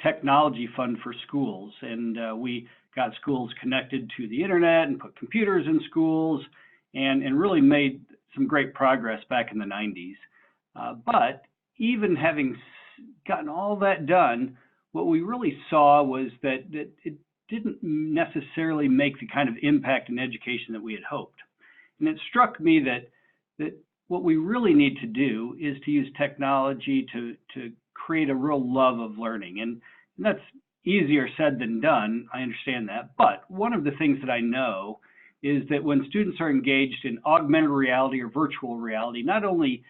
technology fund for schools, and we got schools connected to the internet and put computers in schools, and really made some great progress back in the 90s. But even having gotten all that done, what we really saw was that it didn't necessarily make the kind of impact in education that we had hoped. And it struck me that what we really need to do is to use technology to create a real love of learning. And that's easier said than done, I understand that. But one of the things that I know is that when students are engaged in augmented reality or virtual reality, not only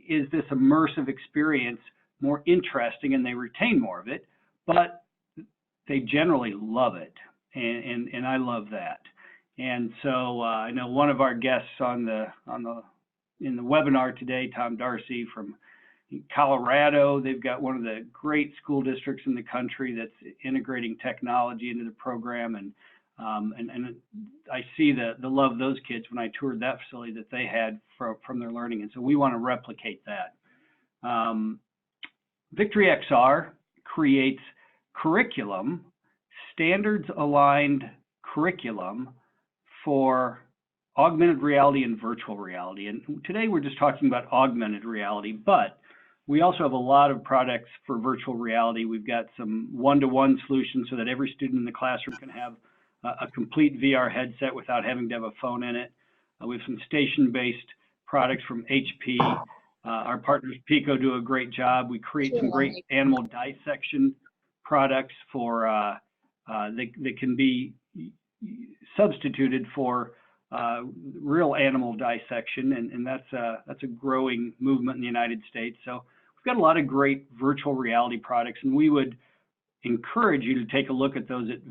is this immersive experience more interesting and they retain more of it, but they generally love it. And I love that. And so I know one of our guests in the webinar today, Tom Darcy from Colorado, they've got one of the great school districts in the country that's integrating technology into the program, and I see the love of those kids when I toured that facility that they had from their learning, and so we want to replicate that. VictoryXR creates curriculum, standards-aligned curriculum for augmented reality and virtual reality. And today we're just talking about augmented reality, but we also have a lot of products for virtual reality. We've got some one-to-one solutions so that every student in the classroom can have a complete VR headset without having to have a phone in it. We have some station-based products from HP. Our partners Pico do a great job. We create some great animal dissection products for that can be substituted for real animal dissection, and that's a growing movement in the United States. So we've got a lot of great virtual reality products, and we would encourage you to take a look at those at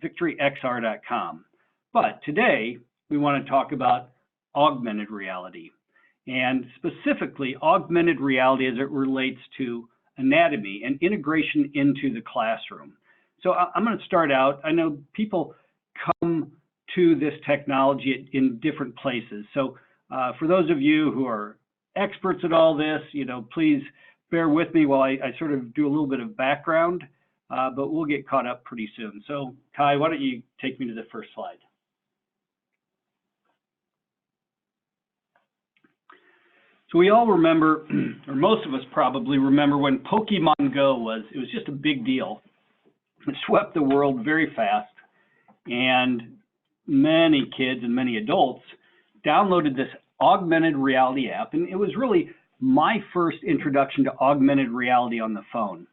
VictoryXR.com. But today we want to talk about augmented reality, and specifically augmented reality as it relates to anatomy and integration into the classroom. So I'm going to start out. I know people come to this technology in different places. So for those of you who are experts at all this, please bear with me while I sort of do a little bit of background, but we'll get caught up pretty soon. So Kai, why don't you take me to the first slide? So we all remember, or most of us probably remember, when Pokemon Go it was just a big deal. It swept the world very fast, and many kids and many adults downloaded this augmented reality app, and it was really my first introduction to augmented reality on the phone.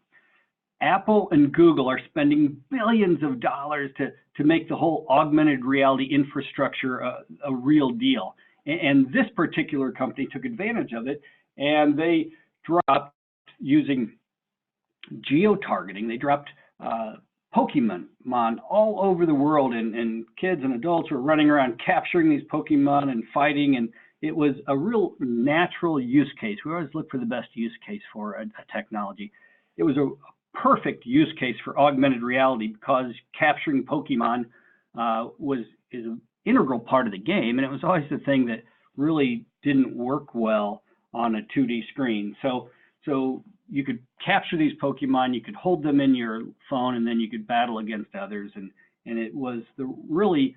Apple and Google are spending billions of dollars to make the whole augmented reality infrastructure a real deal. And this particular company took advantage of it, and they dropped, using geo-targeting, they dropped Pokemon all over the world, and kids and adults were running around capturing these Pokemon and fighting, and it was a real natural use case. We always look for the best use case for a technology. It was a perfect use case for augmented reality because capturing Pokemon is an integral part of the game, and it was always the thing that really didn't work well on a 2D screen. So you could capture these Pokemon, you could hold them in your phone, and then you could battle against others. And it was really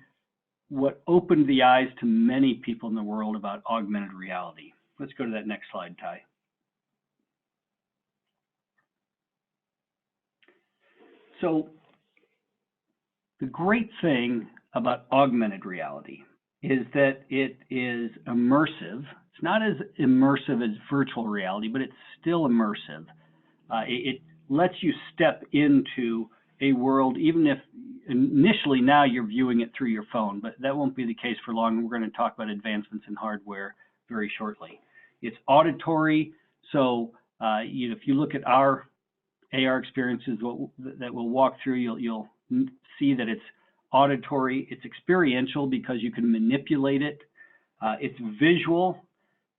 what opened the eyes to many people in the world about augmented reality. Let's go to that next slide, Ty. So the great thing about augmented reality is that it is immersive. It's not as immersive as virtual reality, but it's still immersive. It lets you step into a world, even if initially now you're viewing it through your phone, but that won't be the case for long. We're going to talk about advancements in hardware very shortly. It's auditory, so if you look at our AR experiences that we'll walk through, you'll see that it's auditory, it's experiential because you can manipulate it, it's visual,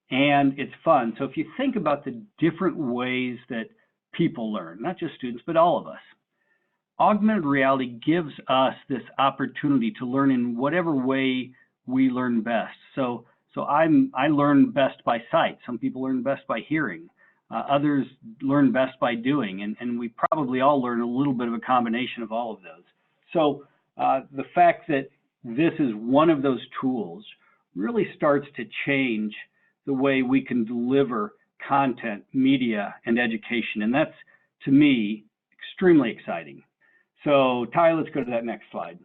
and it's fun. So if you think about the different ways that people learn, not just students, but all of us, augmented reality gives us this opportunity to learn in whatever way we learn best. So I learn best by sight. Some people learn best by hearing. Others learn best by doing, and we probably all learn a little bit of a combination of all of those. So the fact that this is one of those tools really starts to change the way we can deliver content, media, and education. And that's, to me, extremely exciting. So Ty, let's go to that next slide.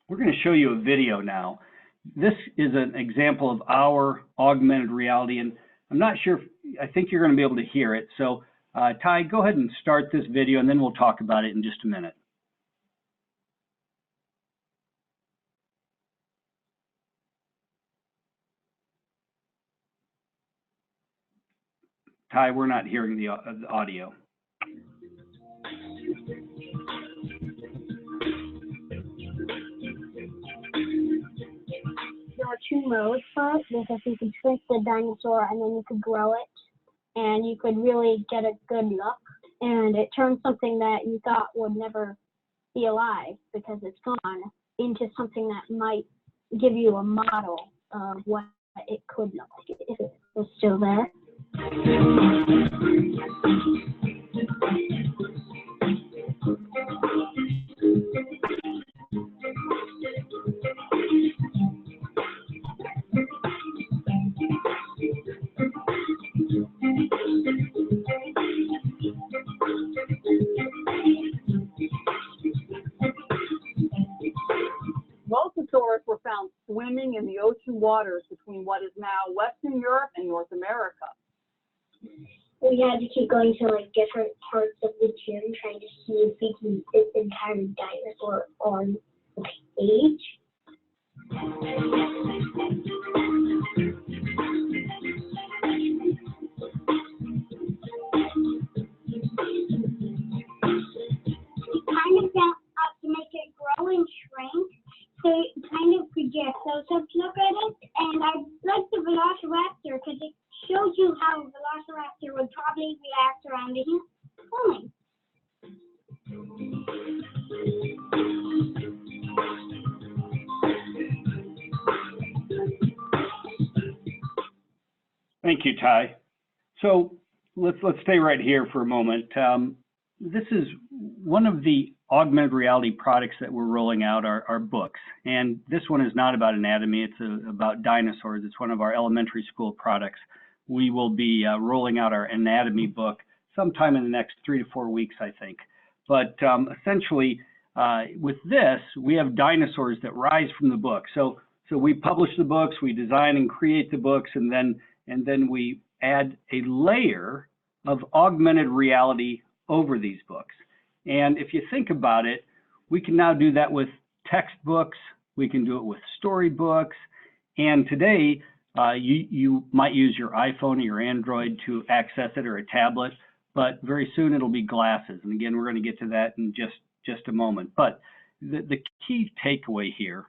We're going to show you a video now. This is an example of our augmented reality, and I'm not sure, I think you're going to be able to hear it. So Ty, go ahead and start this video, and then we'll talk about it in just a minute. Ty, we're not hearing the audio. There are two modes for it, because you could shrink the dinosaur and then you could grow it, and you could really get a good look, and it turns something that you thought would never be alive because it's gone into something that might give you a model of what it could look like if it was still there. Mosasaurs were found swimming in the ocean waters between what is now Western Europe and North America. We had to keep going to like different parts of the gym trying to see if we can fit the entire dinosaur on the page. Kind of got up to make it grow and shrink, so it kind of could get close up to look at it. And I like the Velociraptor because it shows you how a Velociraptor would probably react around it pulling. Thank you, Ty. So let's stay right here for a moment. This is one of the augmented reality products that we're rolling out are books. And this one is not about anatomy, it's about dinosaurs. It's one of our elementary school products. We will be rolling out our anatomy book sometime in the next 3 to 4 weeks, I think. But essentially, with this, we have dinosaurs that rise from the book. So we publish the books, we design and create the books, and then we add a layer of augmented reality over these books. And if you think about it, we can now do that with textbooks, we can do it with storybooks, and today you might use your iPhone or your Android to access it, or a tablet, but very soon it'll be glasses. And again, we're going to get to that in just a moment. But the key takeaway here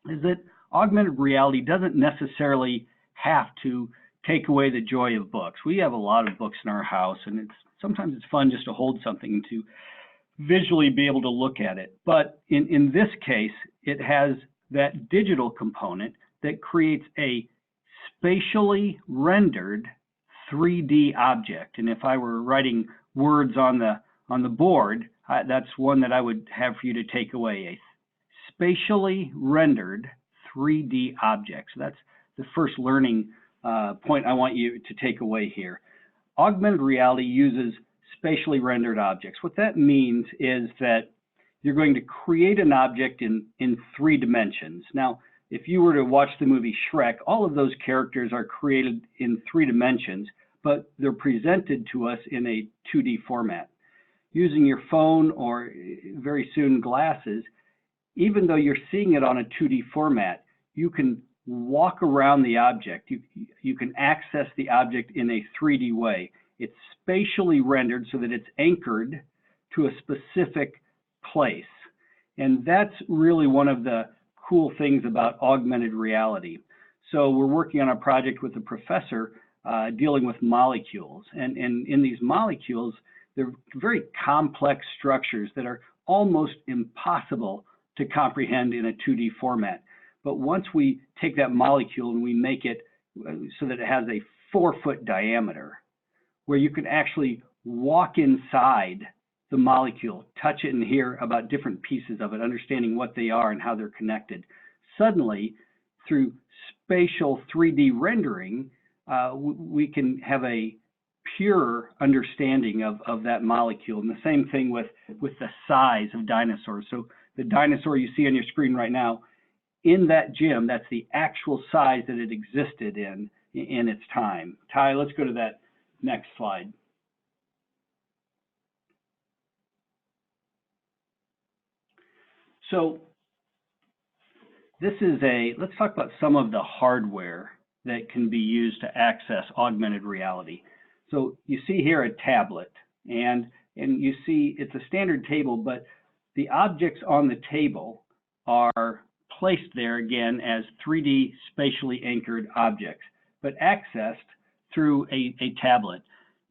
is that augmented reality doesn't necessarily have to take away the joy of books. We have a lot of books in our house, and sometimes it's fun just to hold something and to visually be able to look at it. But in this case, it has that digital component that creates a spatially rendered 3D object. And if I were writing words on the board, that's one that I would have for you to take away: a spatially rendered 3D object. So that's the first learning point I want you to take away here. Augmented reality uses spatially rendered objects. What that means is that you're going to create an object in 3 dimensions. Now, if you were to watch the movie Shrek, all of those characters are created in 3 dimensions, but they're presented to us in a 2D format. Using your phone or very soon glasses, even though you're seeing it on a 2D format, you can walk around the object. You can access the object in a 3D way. It's spatially rendered so that it's anchored to a specific place. And that's really one of the cool things about augmented reality. So we're working on a project with a professor dealing with molecules. And in these molecules, they're very complex structures that are almost impossible to comprehend in a 2D format. But once we take that molecule and we make it so that it has a 4-foot diameter, where you can actually walk inside the molecule, touch it and hear about different pieces of it, understanding what they are and how they're connected. Suddenly, through spatial 3D rendering, we can have a pure understanding of that molecule. And the same thing with the size of dinosaurs. So the dinosaur you see on your screen right now, in that gym, that's the actual size that it existed in its time. Ty, let's go to that next slide. So this is let's talk about some of the hardware that can be used to access augmented reality. So you see here a tablet, and you see it's a standard table, but the objects on the table are placed there again as 3D spatially anchored objects, but accessed through a tablet.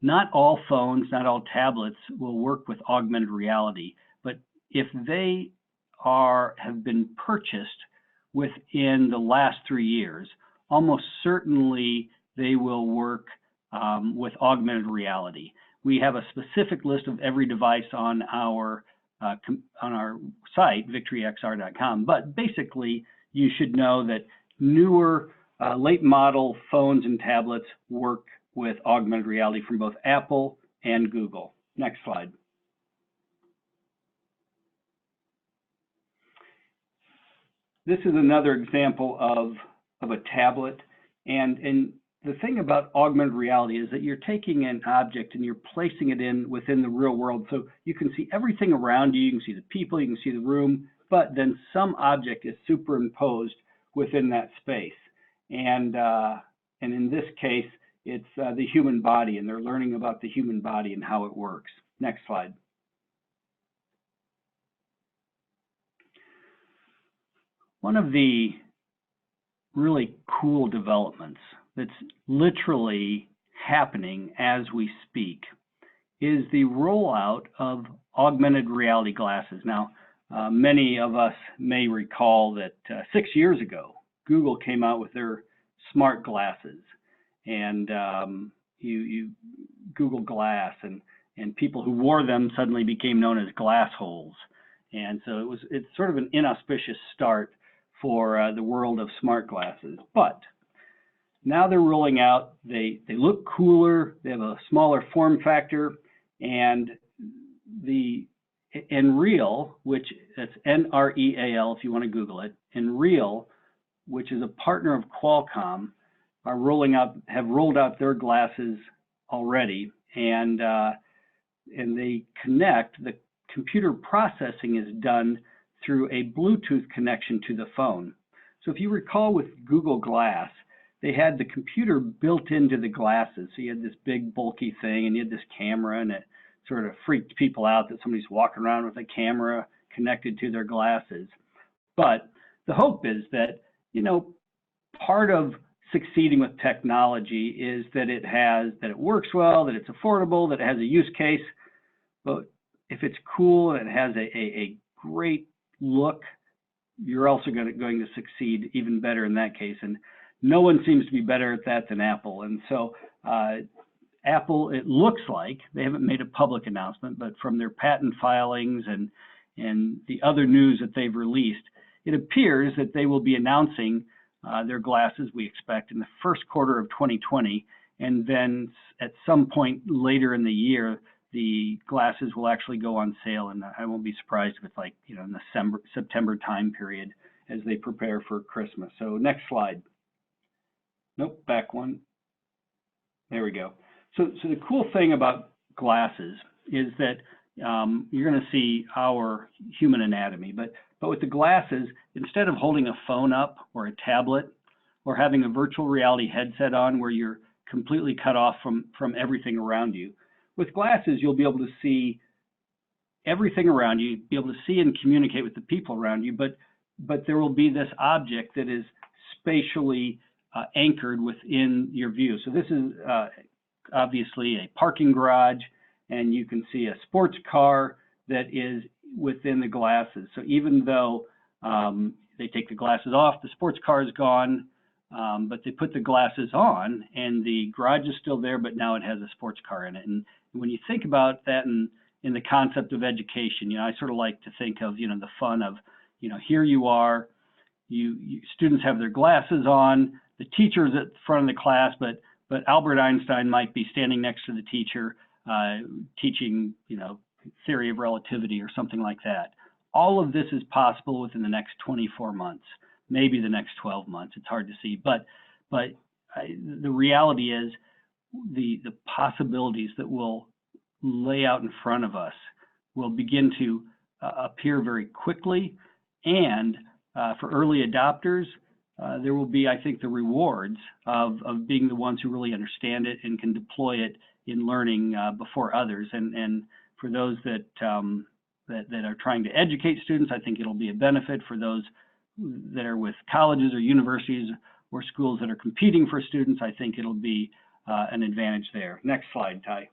Not all phones, not all tablets will work with augmented reality, but if they have been purchased within the last 3 years, almost certainly they will work with augmented reality. We have a specific list of every device on our site, VictoryXR.com, but basically you should know that newer late model phones and tablets work with augmented reality from both Apple and Google. Next slide. This is another example of a tablet, and the thing about augmented reality is that you're taking an object and you're placing it within the real world, so you can see everything around you, you can see the people, you can see the room, but then some object is superimposed within that space. And in this case, it's the human body, and they're learning about the human body and how it works. Next slide. One of the really cool developments that's literally happening as we speak is the rollout of augmented reality glasses. Now, many of us may recall that 6 years ago, Google came out with their smart glasses, and you Google Glass, and people who wore them suddenly became known as glass holes. And so it's sort of an inauspicious start for the world of smart glasses. But now they're rolling out, they look cooler, they have a smaller form factor, and the Nreal, which that's N-R-E-A-L if you want to Google it, Nreal, which is a partner of Qualcomm, have rolled out their glasses already, and they connect. The computer processing is done through a Bluetooth connection to the phone. So if you recall with Google Glass, they had the computer built into the glasses. So you had this big bulky thing, and you had this camera, and it sort of freaked people out that somebody's walking around with a camera connected to their glasses. But the hope is that, part of succeeding with technology is that it works well, that it's affordable, that it has a use case. But if it's cool and it has a great look, you're also going to succeed even better in that case. And no one seems to be better at that than Apple. And so Apple, it looks like, they haven't made a public announcement, but from their patent filings and the other news that they've released, it appears that they will be announcing their glasses, we expect, in the first quarter of 2020. And then at some point later in the year, the glasses will actually go on sale, and I won't be surprised if it's in the September time period as they prepare for Christmas. So next slide. Nope, back one. There we go. So the cool thing about glasses is that you're going to see our human anatomy, but with the glasses, instead of holding a phone up or a tablet or having a virtual reality headset on where you're completely cut off from everything around you, with glasses, you'll be able to see everything around you, be able to see and communicate with the people around you, but there will be this object that is spatially anchored within your view. So this is obviously a parking garage, and you can see a sports car that is within the glasses. So even though they take the glasses off, the sports car is gone, but they put the glasses on, and the garage is still there, but now it has a sports car in it. And when you think about that in the concept of education, I sort of like to think of, the fun of, here you are, students have their glasses on, the teacher's at the front of the class, but Albert Einstein might be standing next to the teacher, teaching, theory of relativity or something like that. All of this is possible within the next 24 months, maybe the next 12 months. It's hard to see, but the reality is the possibilities that will lay out in front of us will begin to appear very quickly, and for early adopters, there will be, I think, the rewards of being the ones who really understand it and can deploy it in learning before others. And for those that are trying to educate students, I think it'll be a benefit. For those that are with colleges or universities or schools that are competing for students, I think it'll be an advantage there. Next slide, Ty.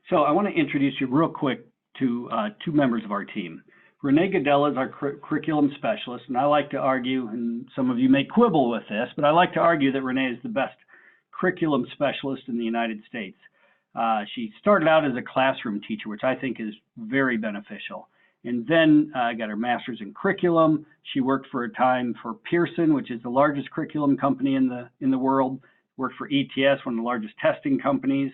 So I want to introduce you real quick to two members of our team. Renee Gadella is our curriculum specialist, and I like to argue, and some of you may quibble with this, but I like to argue that Renee is the best curriculum specialist in the United States. She started out as a classroom teacher, which I think is very beneficial, and then got her master's in curriculum. She worked for a time for Pearson, which is the largest curriculum company in the world, worked for ETS, one of the largest testing companies.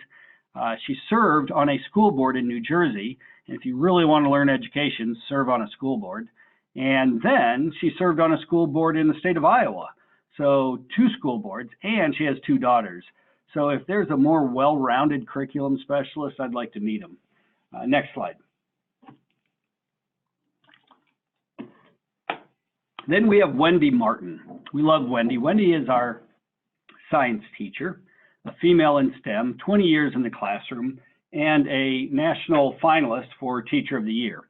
She served on a school board in New Jersey. And if you really want to learn education, serve on a school board. And then she served on a school board in the state of Iowa. So 2 school boards, and she has 2 daughters. So if there's a more well-rounded curriculum specialist, I'd like to meet him. Next slide. Then we have Wendy Martin. We love Wendy. Wendy is our science teacher, a female in STEM, 20 years in the classroom, and a national finalist for Teacher of the Year.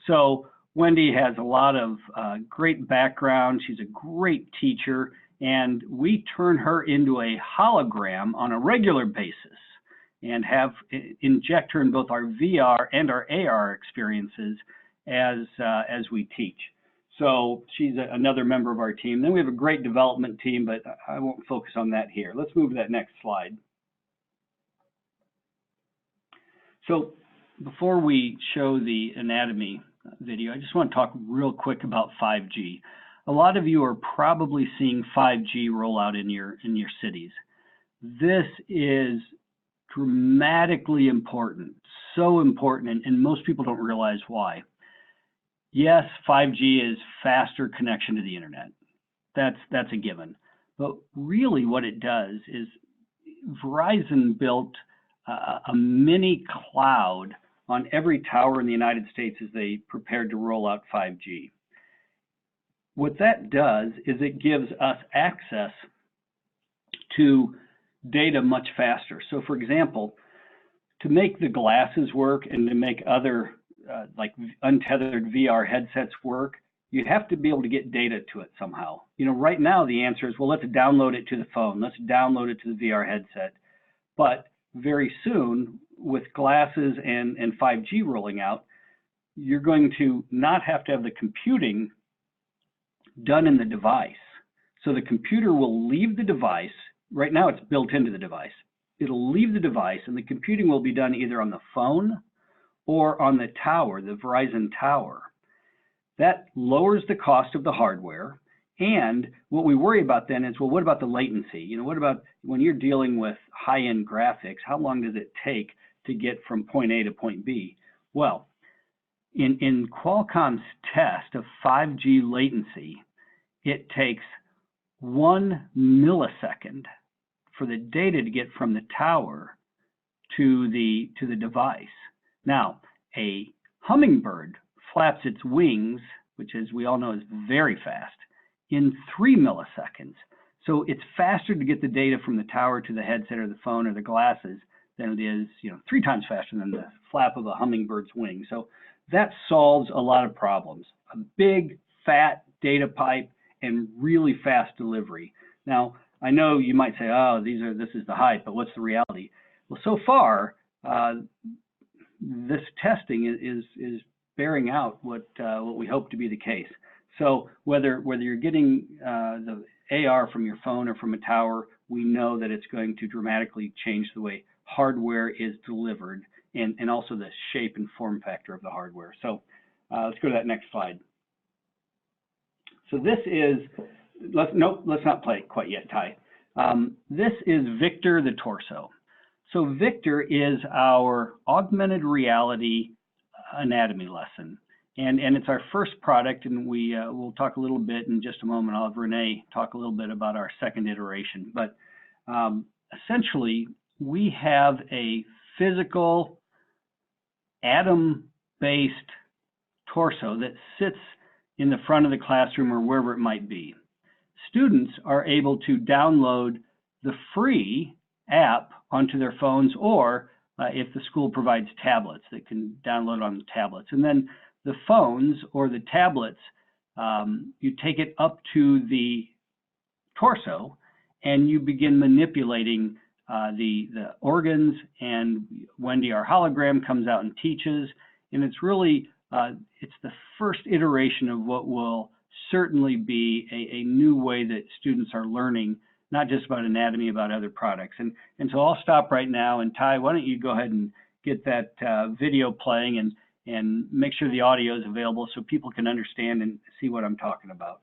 So Wendy has a lot of great background. She's a great teacher, and we turn her into a hologram on a regular basis and inject her in both our VR and our AR experiences as we teach. So she's another member of our team. Then we have a great development team, but I won't focus on that here. Let's move to that next slide. So before we show the anatomy video, I just want to talk real quick about 5G. A lot of you are probably seeing 5G roll out in your cities. This is dramatically important, so important, and most people don't realize why. Yes, 5G is faster connection to the internet. That's a given. But really what it does is Verizon built a mini cloud on every tower in the United States as they prepared to roll out 5G. What that does is it gives us access to data much faster. So for example, to make the glasses work and to make other like untethered VR headsets work, you have to be able to get data to it somehow. Right now the answer is, well, let's download it to the phone. Let's download it to the VR headset. But very soon, with glasses and 5G rolling out, you're going to not have to have the computing done in the device. So the computer will leave the device. Right now it's built into the device. It'll leave the device, and the computing will be done either on the phone or on the tower, the Verizon tower. That lowers the cost of the hardware. And what we worry about then is, well, what about the latency? What about when you're dealing with high-end graphics, how long does it take to get from point A to point B? Well, in Qualcomm's test of 5G latency, it takes 1 millisecond for the data to get from the tower to the device. Now, a hummingbird flaps its wings, which, as we all know, is very fast, in 3 milliseconds. So it's faster to get the data from the tower to the headset or the phone or the glasses than it is, 3 times faster than the flap of a hummingbird's wing. So that solves a lot of problems. A big, fat data pipe and really fast delivery. Now, I know you might say, oh, this is the hype, but what's the reality? Well, so far, this testing is bearing out what we hope to be the case. So whether you're getting the AR from your phone or from a tower, we know that it's going to dramatically change the way hardware is delivered and also the shape and form factor of the hardware. So let's go to that next slide. So this is, let's not play it quite yet, Ty. This is Victor the Torso. So Victor is our augmented reality anatomy lesson. And it's our first product, and we'll talk a little bit in just a moment. I'll have Renee talk a little bit about our second iteration. But essentially, we have a physical atom-based torso that sits in the front of the classroom or wherever it might be. Students are able to download the free app onto their phones, or if the school provides tablets, they can download on the tablets. And then the phones or the tablets, you take it up to the torso and you begin manipulating the organs, and Wendy, our hologram, comes out and teaches. And it's really, it's the first iteration of what will certainly be a new way that students are learning, not just about anatomy, about other products. And so I'll stop right now, and Ty, why don't you go ahead and get that video playing and make sure the audio is available so people can understand and see what I'm talking about.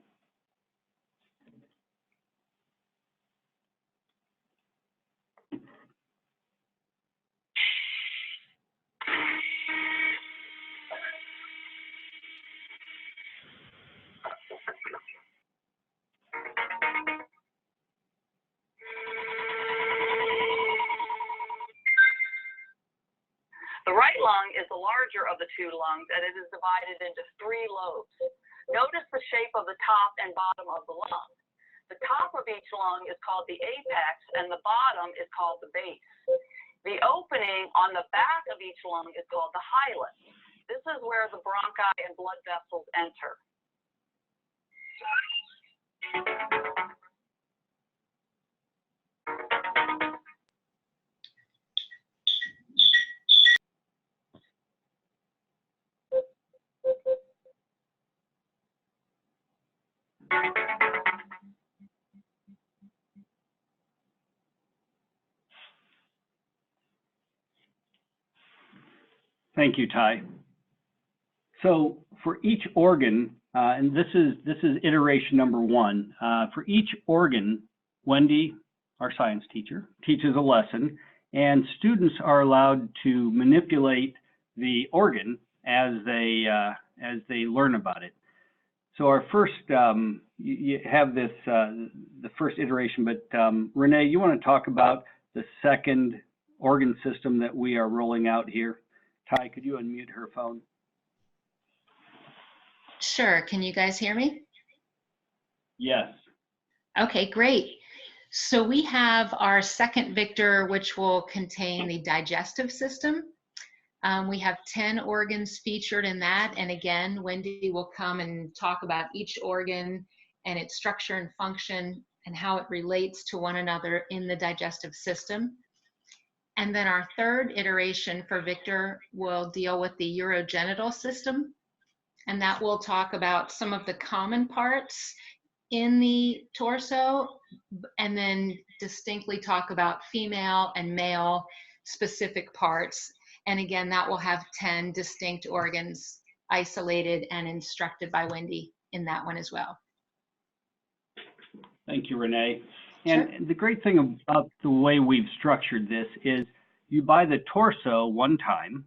The right lung is the larger of the two lungs, and it is divided into 3 lobes. Notice the shape of the top and bottom of the lung. The top of each lung is called the apex, and the bottom is called the base. The opening on the back of each lung is called the hilus. This is where the bronchi and blood vessels enter. Thank you, Ty. So for each organ, and this is iteration number 1. For each organ, Wendy, our science teacher, teaches a lesson, and students are allowed to manipulate the organ as they learn about it. So our first, you have this the first iteration, but Renee, you want to talk about the second organ system that we are rolling out here? Ty, could you unmute her phone? Sure. Can you guys hear me? Yes. Okay, great. So we have our second Victor, which will contain the digestive system. We have 10 organs featured in that. And again, Wendy will come and talk about each organ and its structure and function and how it relates to one another in the digestive system. And then our third iteration for Victor will deal with the urogenital system. And that will talk about some of the common parts in the torso, and then distinctly talk about female and male specific parts. And again, that will have 10 distinct organs isolated and instructed by Wendy in that one as well. Thank you, Renee. Sure. And the great thing about the way we've structured this is you buy the torso one time,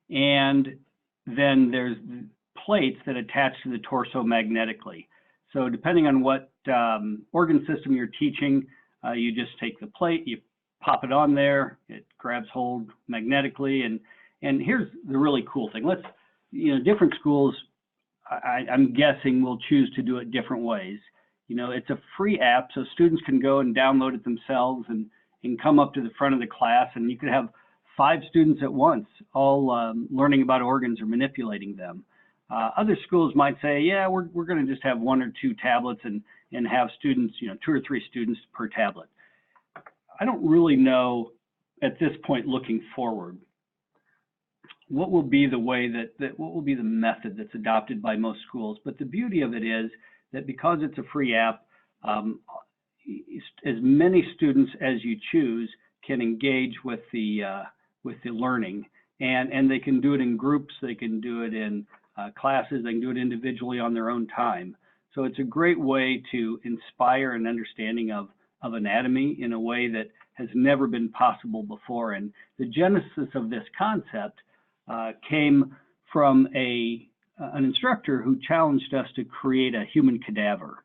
and then there's plates that attach to the torso magnetically. So depending on what organ system you're teaching, you just take the plate, you pop it on there, it grabs hold magnetically, and here's the really cool thing. Let's, different schools, I'm guessing, will choose to do it different ways. It's a free app, so students can go and download it themselves and come up to the front of the class, and you could have 5 students at once, all learning about organs or manipulating them. Other schools might say, yeah, we're going to just have 1 or 2 tablets and have students, 2 or 3 students per tablet. I don't really know at this point looking forward what will be the way what will be the method that's adopted by most schools. But the beauty of it is that because it's a free app, as many students as you choose can engage with the learning, and they can do it in groups, they can do it in classes, they can do it individually on their own time. So it's a great way to inspire an understanding of anatomy in a way that has never been possible before. And the genesis of this concept came from an instructor who challenged us to create a human cadaver.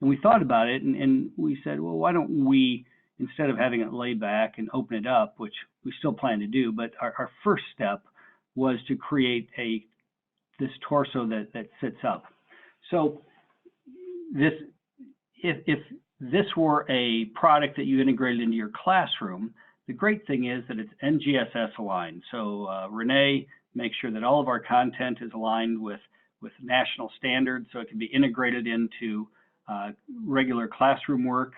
And we thought about it, and we said, well, why don't we, instead of having it lay back and open it up, which we still plan to do, but our first step was to create this torso that sits up. So if this were a product that you integrated into your classroom, the great thing is that it's NGSS aligned. So Renee makes sure that all of our content is aligned with national standards, so it can be integrated into regular classroom work.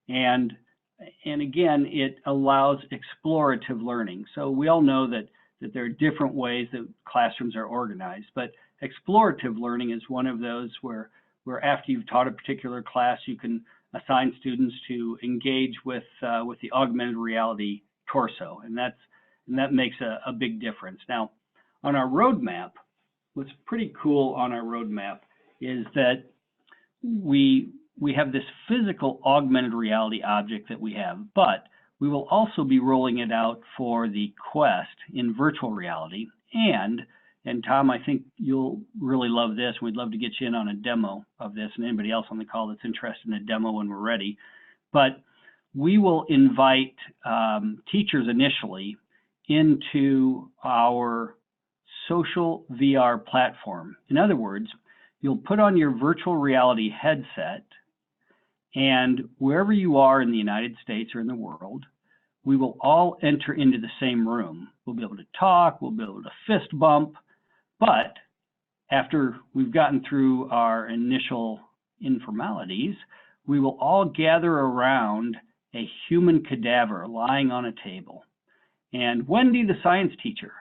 And again, it allows explorative learning. So we all know that there are different ways that classrooms are organized, but explorative learning is one of those where after you've taught a particular class, you can assign students to engage with the augmented reality torso, and that makes a big difference. Now, on our roadmap, what's pretty cool on our roadmap is that we have this physical augmented reality object that we have, but we will also be rolling it out for the Quest in virtual reality. And Tom, I think you'll really love this. We'd love to get you in on a demo of this, and anybody else on the call that's interested in a demo when we're ready. But we will invite teachers initially into our social VR platform. In other words, you'll put on your virtual reality headset, and wherever you are in the United States or in the world, we will all enter into the same room. We'll be able to talk, we'll be able to fist bump, but after we've gotten through our initial informalities, we will all gather around a human cadaver lying on a table. And Wendy, the science teacher,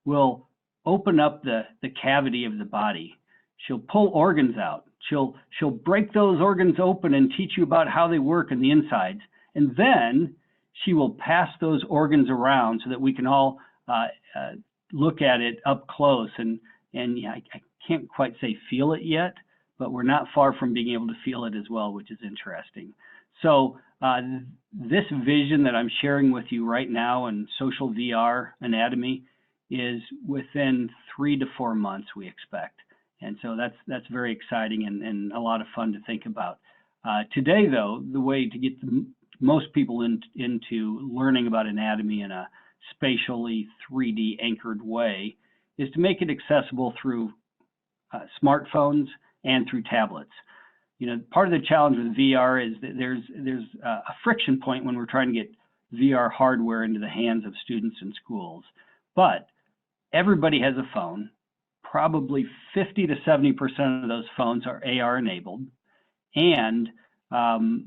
will open up the cavity of the body. She'll pull organs out. She'll break those organs open and teach you about how they work in the insides. And then she will pass those organs around so that we can all look at it up close. And yeah, I can't quite say feel it yet, but we're not far from being able to feel it as well, which is interesting. So this vision that I'm sharing with you right now in social VR anatomy is within 3 to 4 months, we expect. And so that's very exciting and a lot of fun to think about. Today, though, the way to get most people into learning about anatomy in a spatially 3D anchored way is to make it accessible through smartphones and through tablets. You know, part of the challenge with VR is that there's a friction point when we're trying to get VR hardware into the hands of students in schools. But everybody has a phone. Probably 50 to 70% of those phones are AR enabled. And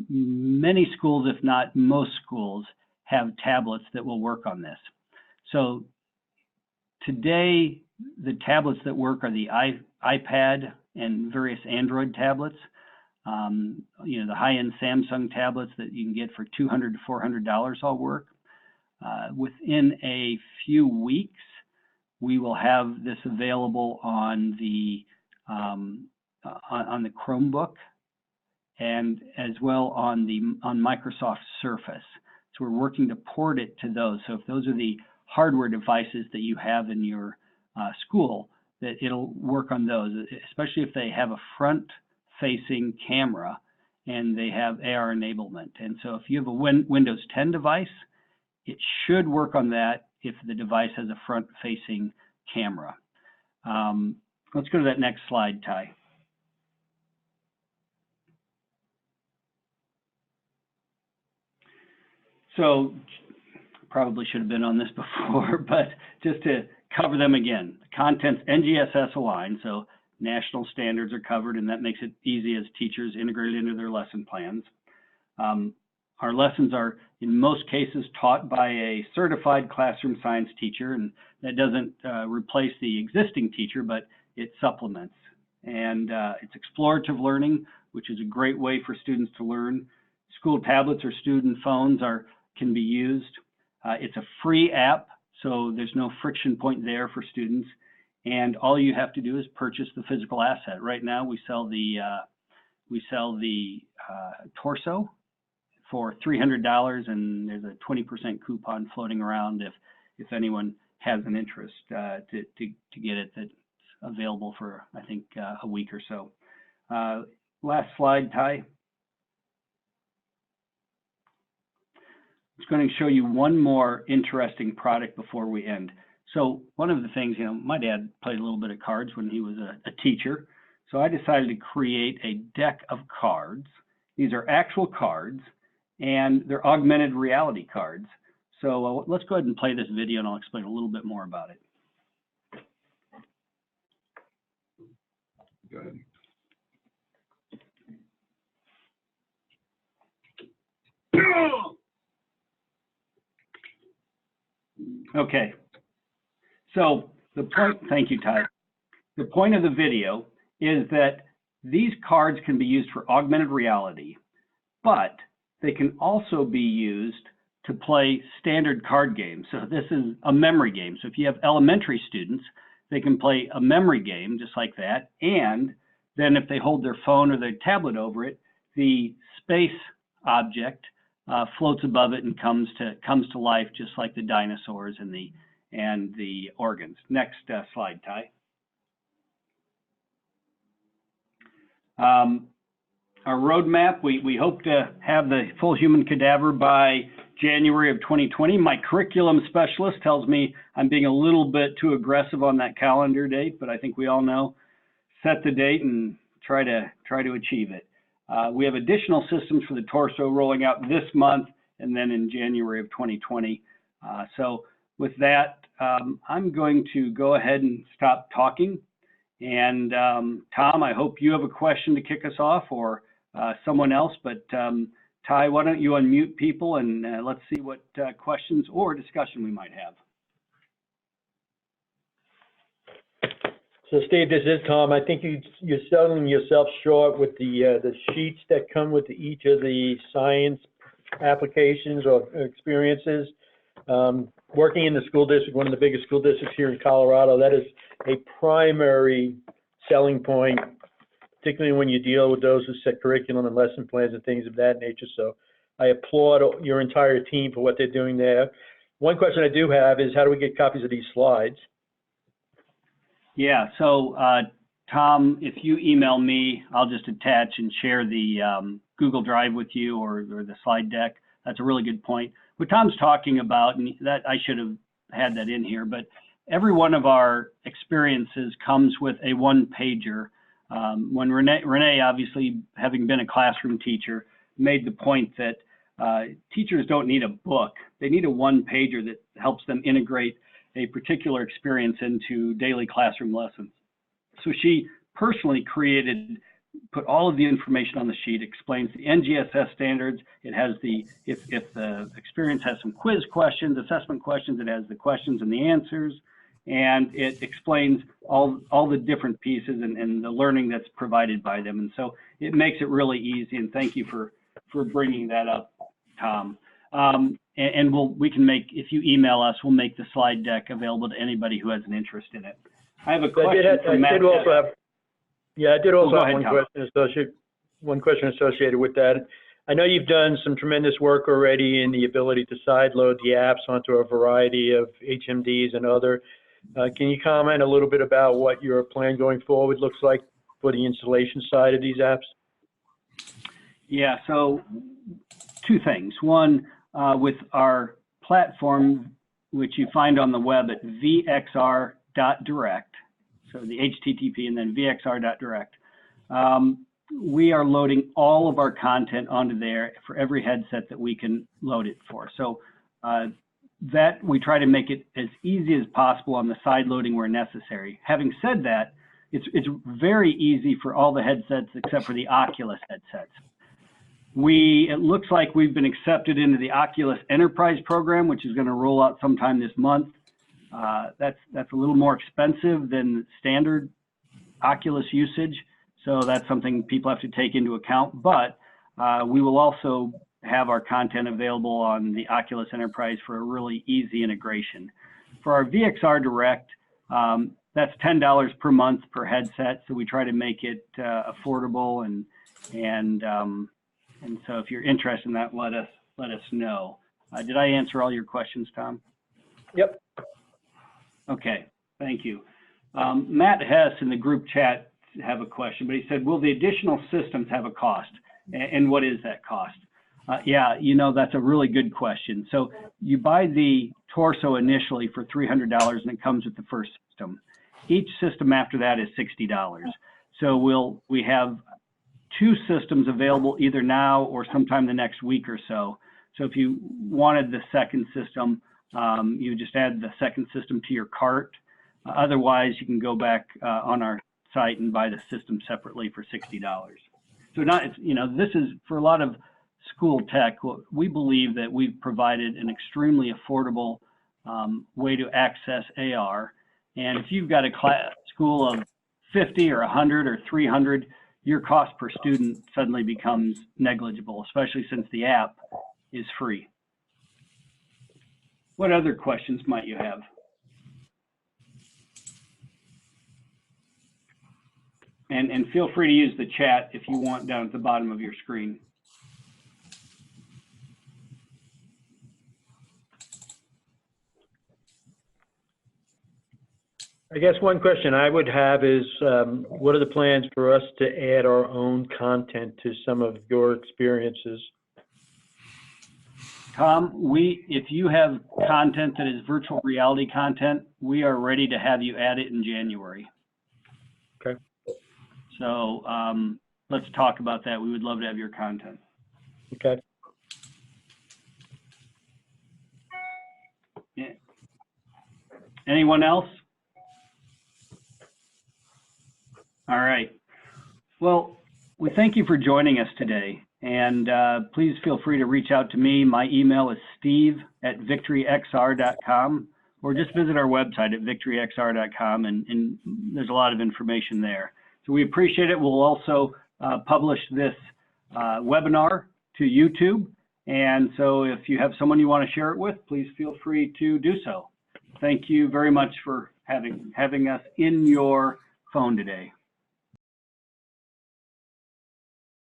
many schools, if not most schools, have tablets that will work on this. So today, the tablets that work are the iPad and various Android tablets. You know, the high-end Samsung tablets that you can get for $200 to $400 all work. Within a few weeks, we will have this available on the Chromebook and as well on Microsoft Surface. So we're working to port it to those. So if those are the hardware devices that you have in your school, that it'll work on those, especially if they have a front-facing camera and they have AR enablement. And so if you have a Windows 10 device, it should work on that if the device has a front-facing camera. Let's go to that next slide, Ty. So probably should have been on this before, but just to cover them again. The content's NGSS aligned, so national standards are covered, and that makes it easy as teachers integrate it into their lesson plans. Our lessons are in most cases taught by a certified classroom science teacher, and that doesn't replace the existing teacher, but it supplements. And it's explorative learning, which is a great way for students to learn. School tablets or student phones can be used. It's a free app, so there's no friction point there for students. And all you have to do is purchase the physical asset. Right now, we sell the torso for $300, and there's a 20% coupon floating around if anyone has an interest to get it. That's available for, I think, a week or so. Last slide, Ty. I'm just going to show you one more interesting product before we end. So one of the things, my dad played a little bit of cards when he was a teacher. So I decided to create a deck of cards. These are actual cards, and they're augmented reality cards. So let's go ahead and play this video, and I'll explain a little bit more about it. Go ahead. Okay. So the point, thank you, Ty. The point of the video is that these cards can be used for augmented reality, but they can also be used to play standard card games. So this is a memory game. So if you have elementary students, they can play a memory game just like that. And then if they hold their phone or their tablet over it, the space object floats above it and comes to life, just like the dinosaurs and the organs. Next slide, Ty. Our roadmap, we hope to have the full human cadaver by January of 2020. My curriculum specialist tells me I'm being a little bit too aggressive on that calendar date, but I think we all know, set the date and try to achieve it. We have additional systems for the torso rolling out this month and then in January of 2020. So with that, I'm going to go ahead and stop talking. And Tom, I hope you have a question to kick us off, or someone else. But Ty, why don't you unmute people and let's see what questions or discussion we might have. So Steve, this is Tom. I think you're selling yourself short with the sheets that come with each of the science applications or experiences. Working in the school district, one of the biggest school districts here in Colorado, that is a primary selling point, particularly when you deal with those who set curriculum and lesson plans and things of that nature. So I applaud your entire team for what they're doing there. One question I do have is, how do we get copies of these slides? Yeah, so Tom, if you email me, I'll just attach and share the Google Drive with you, or the slide deck. That's a really good point. What Tom's talking about, and that I should have had that in here, but every one of our experiences comes with a one-pager. When Renee, obviously having been a classroom teacher, made the point that teachers don't need a book. They need a one-pager that helps them integrate a particular experience into daily classroom lessons. So she personally put all of the information on the sheet, explains the NGSS standards. It has if the experience has some quiz questions, assessment questions, it has the questions and the answers, and it explains all the different pieces and the learning that's provided by them. And so it makes it really easy, and thank you for bringing that up, Tom. And we can make, if you email us, we'll make the slide deck available to anybody who has an interest in it. I have a question from Matt. I did also have ahead, one question associated with that. I know you've done some tremendous work already in the ability to sideload the apps onto a variety of HMDs and other. Can you comment a little bit about what your plan going forward looks like for the installation side of these apps? Yeah, so two things. One, with our platform, which you find on the web at vxr.direct, so the HTTP and then vxr.direct, we are loading all of our content onto there for every headset that we can load it for. So that we try to make it as easy as possible on the side loading where necessary. Having said that, it's very easy for all the headsets except for the Oculus headsets. It looks like we've been accepted into the Oculus Enterprise program, which is going to roll out sometime this month. That's a little more expensive than standard Oculus usage, so that's something people have to take into account. But we will also have our content available on the Oculus Enterprise for a really easy integration. For our VXR Direct, that's $10 per month per headset, so we try to make it affordable, and so if you're interested in that, let us know. Did I answer all your questions, Tom? Yep. Okay, thank you. Matt Hess in the group chat have a question, but he said, will the additional systems have a cost? And what is that cost? Yeah, you know, that's a really good question. So you buy the torso initially for $300 and it comes with the first system. Each system after that is $60. So we have 2 systems available either now or sometime the next week or so. So if you wanted the second system, you just add the second system to your cart. Otherwise, you can go back on our site and buy the system separately for $60. So this is for a lot of school tech. We believe that we've provided an extremely affordable way to access AR. And if you've got a school of 50 or 100 or 300, your cost per student suddenly becomes negligible, especially since the app is free. What other questions might you have? And feel free to use the chat if you want down at the bottom of your screen. I guess one question I would have is, what are the plans for us to add our own content to some of your experiences? Tom, if you have content that is virtual reality content, we are ready to have you add it in January. Okay. So let's talk about that. We would love to have your content. Okay. Yeah. Anyone else? All right. Well, we thank you for joining us today. And please feel free to reach out to me. My email is steve@VictoryXR.com, or just visit our website at VictoryXR.com, and there's a lot of information there. So we appreciate it. We'll also publish this webinar to YouTube. And so if you have someone you want to share it with, please feel free to do so. Thank you very much for having us in your phone today.